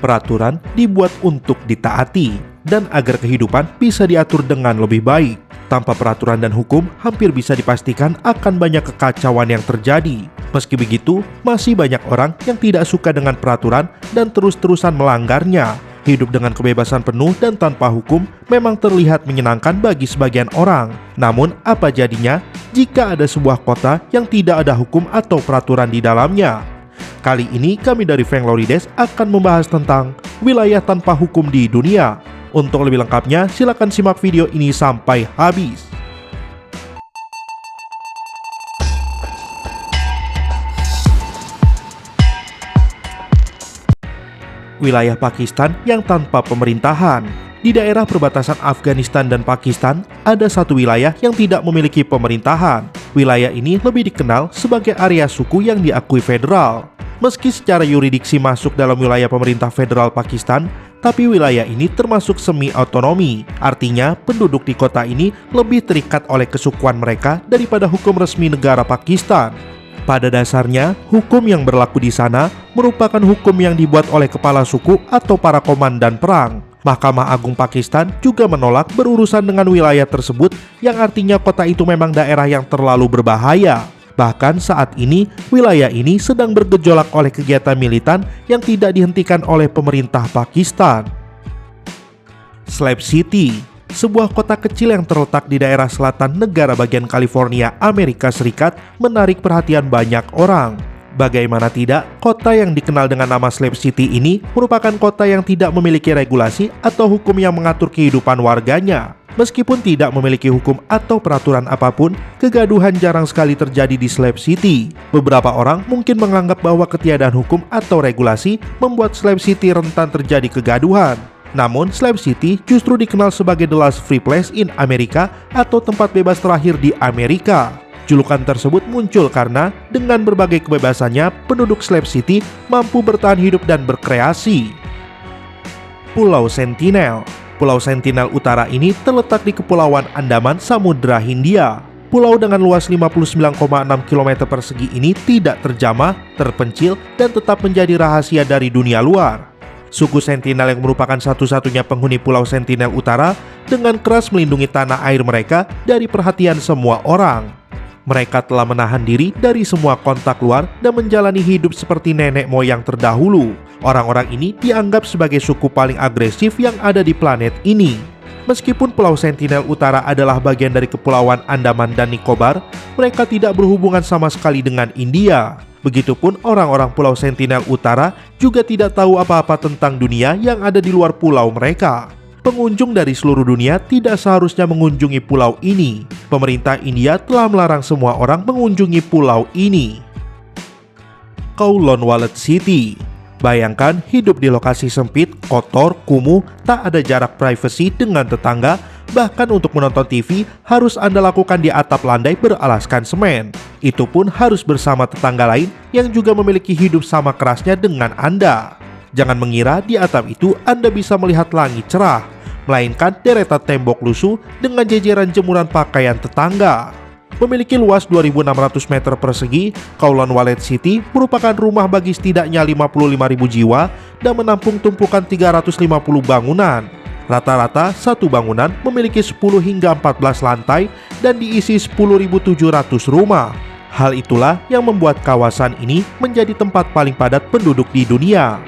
Peraturan dibuat untuk ditaati dan agar kehidupan bisa diatur dengan lebih baik. Tanpa peraturan dan hukum, hampir bisa dipastikan akan banyak kekacauan yang terjadi. Meski begitu, masih banyak orang yang tidak suka dengan peraturan dan terus-terusan melanggarnya. Hidup dengan kebebasan penuh dan tanpa hukum memang terlihat menyenangkan bagi sebagian orang. Namun, apa jadinya jika ada sebuah kota yang tidak ada hukum atau peraturan di dalamnya? Kali ini kami dari Frank Lorides akan membahas tentang wilayah tanpa hukum di dunia. Untuk lebih lengkapnya, silakan simak video ini sampai habis. Wilayah Pakistan yang tanpa pemerintahan. Di daerah perbatasan Afghanistan dan Pakistan, ada satu wilayah yang tidak memiliki pemerintahan. Wilayah ini lebih dikenal sebagai area suku yang diakui federal. Meski secara yuridiksi masuk dalam wilayah pemerintah federal Pakistan, tapi wilayah ini termasuk semi-otonomi. Artinya, penduduk di kota ini lebih terikat oleh kesukuan mereka daripada hukum resmi negara Pakistan. Pada dasarnya, hukum yang berlaku di sana merupakan hukum yang dibuat oleh kepala suku atau para komandan perang. Mahkamah Agung Pakistan juga menolak berurusan dengan wilayah tersebut, yang artinya kota itu memang daerah yang terlalu berbahaya. Bahkan saat ini, wilayah ini sedang bergejolak oleh kegiatan militan yang tidak dihentikan oleh pemerintah Pakistan. Slave City, sebuah kota kecil yang terletak di daerah selatan negara bagian California, Amerika Serikat, menarik perhatian banyak orang. Bagaimana tidak, kota yang dikenal dengan nama Slave City ini merupakan kota yang tidak memiliki regulasi atau hukum yang mengatur kehidupan warganya. Meskipun tidak memiliki hukum atau peraturan apapun, kegaduhan jarang sekali terjadi di Slave City. Beberapa orang mungkin menganggap bahwa ketiadaan hukum atau regulasi membuat Slave City rentan terjadi kegaduhan. Namun, Slave City justru dikenal sebagai the last free place in America atau tempat bebas terakhir di Amerika. Julukan tersebut muncul karena dengan berbagai kebebasannya, penduduk Slave City mampu bertahan hidup dan berkreasi. Pulau Sentinel. Pulau Sentinel Utara ini terletak di Kepulauan Andaman, Samudra Hindia. Pulau dengan luas 59,6 km persegi ini tidak terjamah, terpencil, dan tetap menjadi rahasia dari dunia luar. Suku Sentinel yang merupakan satu-satunya penghuni Pulau Sentinel Utara dengan keras melindungi tanah air mereka dari perhatian semua orang. Mereka telah menahan diri dari semua kontak luar dan menjalani hidup seperti nenek moyang terdahulu. Orang-orang ini dianggap sebagai suku paling agresif yang ada di planet ini. Meskipun Pulau Sentinel Utara adalah bagian dari Kepulauan Andaman dan Nicobar, mereka tidak berhubungan sama sekali dengan India. Begitupun orang-orang Pulau Sentinel Utara juga tidak tahu apa-apa tentang dunia yang ada di luar pulau mereka. Pengunjung dari seluruh dunia tidak seharusnya mengunjungi pulau ini. Pemerintah India telah melarang semua orang mengunjungi pulau ini. Kowloon Wallet City. Bayangkan hidup di lokasi sempit, kotor, kumuh, tak ada jarak privasi dengan tetangga, bahkan untuk menonton TV harus Anda lakukan di atap landai beralaskan semen. Itu pun harus bersama tetangga lain yang juga memiliki hidup sama kerasnya dengan Anda. Jangan mengira di atap itu Anda bisa melihat langit cerah, melainkan deretan tembok lusuh dengan jejeran jemuran pakaian tetangga. Memiliki luas 2.600 meter persegi, Kowloon Wallet City merupakan rumah bagi setidaknya 55.000 jiwa dan menampung tumpukan 350 bangunan. Rata-rata satu bangunan memiliki 10 hingga 14 lantai dan diisi 10.700 rumah. Hal itulah yang membuat kawasan ini menjadi tempat paling padat penduduk di dunia.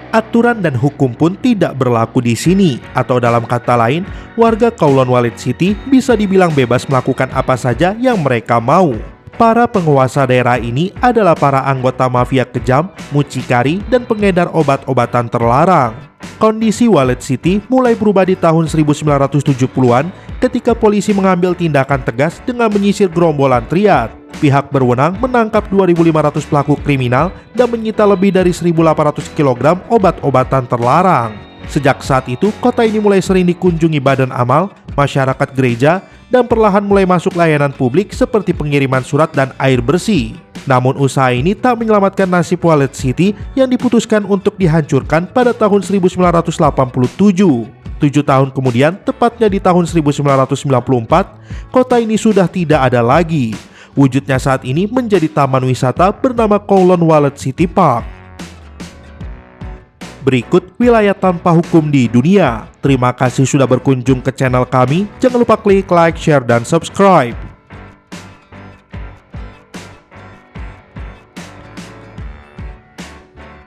Aturan dan hukum pun tidak berlaku di sini, atau dalam kata lain, warga Kowloon Wallet City bisa dibilang bebas melakukan apa saja yang mereka mau. Para penguasa daerah ini adalah para anggota mafia kejam, mucikari, dan pengedar obat-obatan terlarang. Kondisi Wallet City mulai berubah di tahun 1970-an ketika polisi mengambil tindakan tegas dengan menyisir gerombolan triad. Pihak berwenang menangkap 2.500 pelaku kriminal dan menyita lebih dari 1.800 kg obat-obatan terlarang. Sejak saat itu, kota ini mulai sering dikunjungi badan amal, masyarakat gereja, dan perlahan mulai masuk layanan publik seperti pengiriman surat dan air bersih. Namun usaha ini tak menyelamatkan nasib Wallet City yang diputuskan untuk dihancurkan pada tahun 1987. 7 tahun kemudian, tepatnya di tahun 1994, kota ini sudah tidak ada lagi. Wujudnya saat ini menjadi taman wisata bernama Kowloon Wallet City Park. Berikut wilayah tanpa hukum di dunia. Terima kasih sudah berkunjung ke channel kami. Jangan lupa klik like, share, dan subscribe.